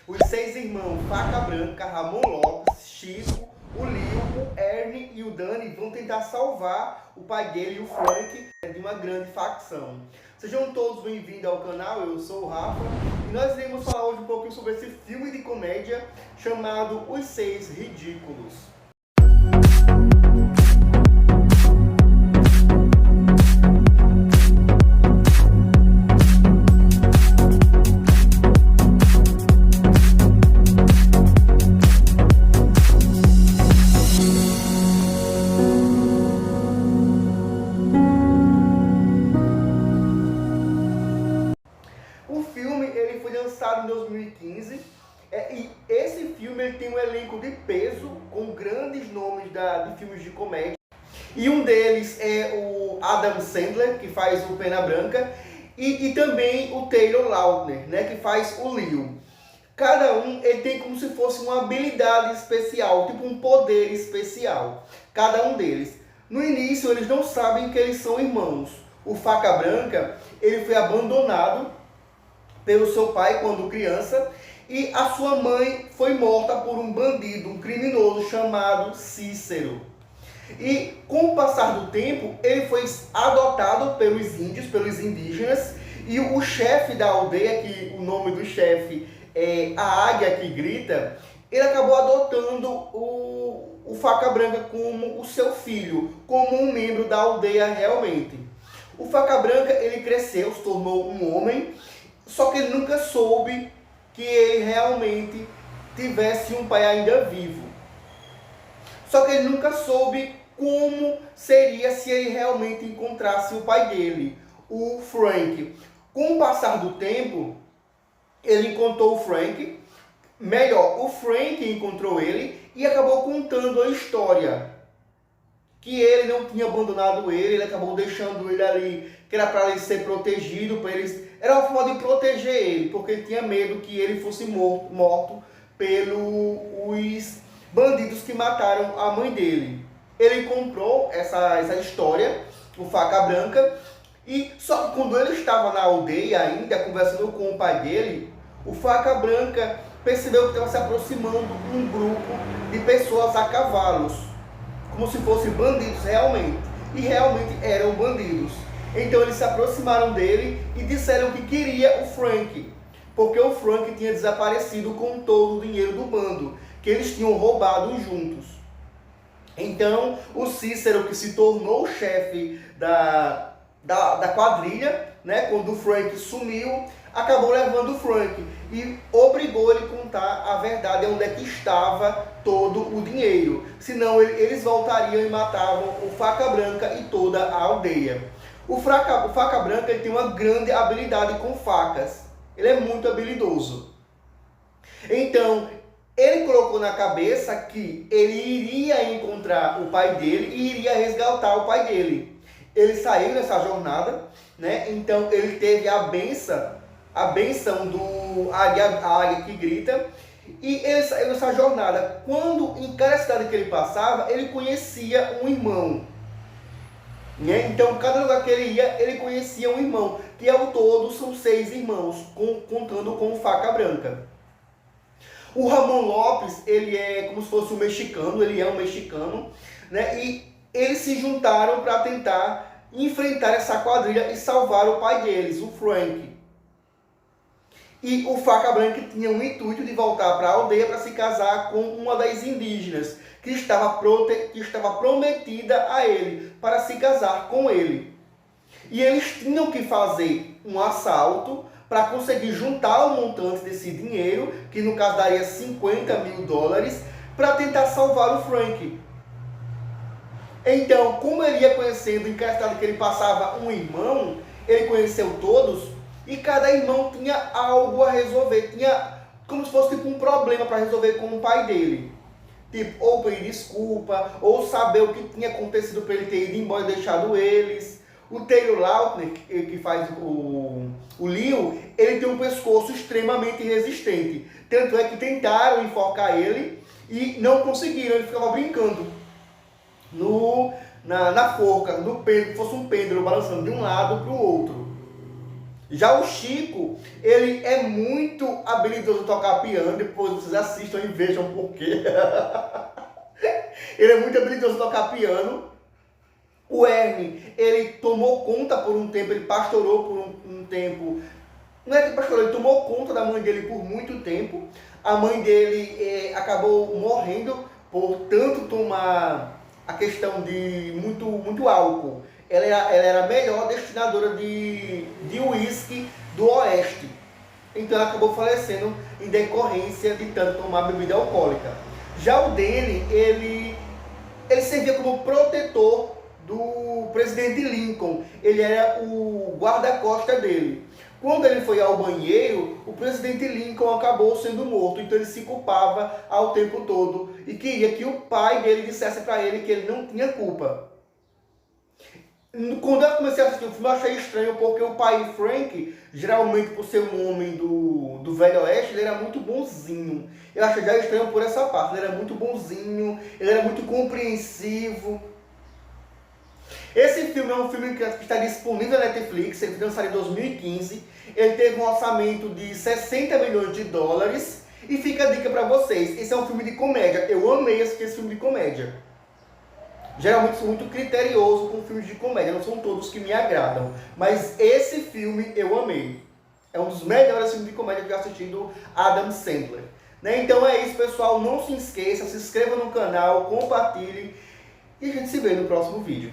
Os seis irmãos Faca Branca, Ramon Lopes, Chico, o Lio, o Ernie e o Danny vão tentar salvar o pai dele e o Frank de uma grande facção. Sejam todos bem-vindos ao canal, eu sou o Rafa e nós iremos falar hoje um pouquinho sobre esse filme de comédia chamado Os Seis Ridículos. O filme ele foi lançado em 2015 e esse filme ele tem um elenco de peso com grandes nomes de filmes de comédia. E um deles é o Adam Sandler, que faz o Pena Branca, e também o Taylor Lautner, né, que faz o Leo. Cada um ele tem como se fosse uma habilidade especial, tipo um poder especial, cada um deles. No início eles não sabem que eles são irmãos. O Faca Branca ele foi abandonado pelo seu pai quando criança e a sua mãe foi morta por um bandido, um criminoso chamado Cícero. E com o passar do tempo, ele foi adotado pelos índios, pelos indígenas, e o chefe da aldeia, que o nome do chefe é a Águia que Grita, ele acabou adotando o Faca Branca como o seu filho, como um membro da aldeia realmente. O Faca Branca ele cresceu, se tornou um homem, só que ele nunca soube que ele realmente tivesse um pai ainda vivo. Só que ele nunca soube como seria se ele realmente encontrasse o pai dele, o Frank. Com o passar do tempo, ele encontrou o Frank, melhor, o Frank encontrou ele e acabou contando a história. Que ele não tinha abandonado ele acabou deixando ele ali, que era para ele ser protegido, para eles. Era uma forma de proteger ele, porque ele tinha medo que ele fosse morto pelos bandidos que mataram a mãe dele. Ele comprou essa história, o Faca Branca, e só que quando ele estava na aldeia ainda, conversando com o pai dele, o Faca Branca percebeu que estava se aproximando um grupo de pessoas a cavalos, como se fossem bandidos realmente, e realmente eram bandidos. Então eles se aproximaram dele e disseram que queria o Frank, porque o Frank tinha desaparecido com todo o dinheiro do bando, que eles tinham roubado juntos. Então o Cícero, que se tornou o chefe da quadrilha, né, quando o Frank sumiu, acabou levando o Frank e obrigou ele a contar a verdade, onde é que estava todo o dinheiro. Senão eles voltariam e matavam o Faca Branca e toda a aldeia. O Faca Branca ele tem uma grande habilidade com facas. Ele é muito habilidoso. Então, ele colocou na cabeça que ele iria encontrar o pai dele e iria resgatar o pai dele. Ele saiu nessa jornada, né? Então ele teve a benção do Águia que Grita, e ele saiu nessa jornada. Quando em cada cidade que ele passava, ele conhecia um irmão, né? Então cada lugar que ele ia, ele conhecia um irmão, que ao todo são 6 irmãos, contando com o Faca Branca. O Ramon Lopes, ele é como se fosse um mexicano, ele é um mexicano, né? E eles se juntaram para tentar enfrentar essa quadrilha e salvar o pai deles, o Frank. E o Faca Branca tinha o intuito de voltar para a aldeia para se casar com uma das indígenas, que estava prometida a ele, para se casar com ele. E eles tinham que fazer um assalto para conseguir juntar o montante desse dinheiro, que no caso daria $50 mil, para tentar salvar o Frank. Então, como ele ia conhecendo, em cada estado que ele passava um irmão, ele conheceu todos, e cada irmão tinha algo a resolver, tinha como se fosse tipo um problema para resolver com o pai dele. Tipo, ou pedir desculpa, ou saber o que tinha acontecido para ele ter ido embora e deixado eles. O Taylor Lautner, que faz o Leo, ele tem um pescoço extremamente resistente. Tanto é que tentaram enforcar ele e não conseguiram, ele ficava brincando na forca, no pêndulo, fosse um pêndulo balançando de um lado para o outro. Já o Chico, ele é muito habilidoso em tocar piano, depois vocês assistam e vejam por quê. Ele é muito habilidoso em tocar piano. O Ernie, ele tomou conta por um tempo, ele pastorou por um tempo. Não é que ele pastorou, ele tomou conta da mãe dele por muito tempo. A mãe dele acabou morrendo por tanto tomar a questão de muito álcool. Ela era a melhor destinadora de uísque do Oeste. Então ela acabou falecendo em decorrência de tanto tomar bebida alcoólica. Já o Danny, ele servia como protetor do presidente Lincoln. Ele era o guarda-costa dele. Quando ele foi ao banheiro, o presidente Lincoln acabou sendo morto. Então ele se culpava ao tempo todo e queria que o pai dele dissesse para ele que ele não tinha culpa. Quando eu comecei a assistir o filme, eu achei estranho, porque o pai Frank, geralmente por ser um homem do Velho Oeste, ele era muito bonzinho. Eu achei já estranho por essa parte, ele era muito bonzinho, ele era muito compreensivo. Esse filme é um filme que está disponível na Netflix, ele foi lançado em 2015, ele teve um orçamento de 60 milhões de dólares, e fica a dica para vocês, esse é um filme de comédia, eu amei assistir esse filme de comédia. Geralmente sou muito criterioso com filmes de comédia, não são todos que me agradam. Mas esse filme eu amei. É um dos melhores filmes de comédia que eu assisti do Adam Sandler. Né? Então é isso, pessoal. Não se esqueça, se inscreva no canal, compartilhe. E a gente se vê no próximo vídeo.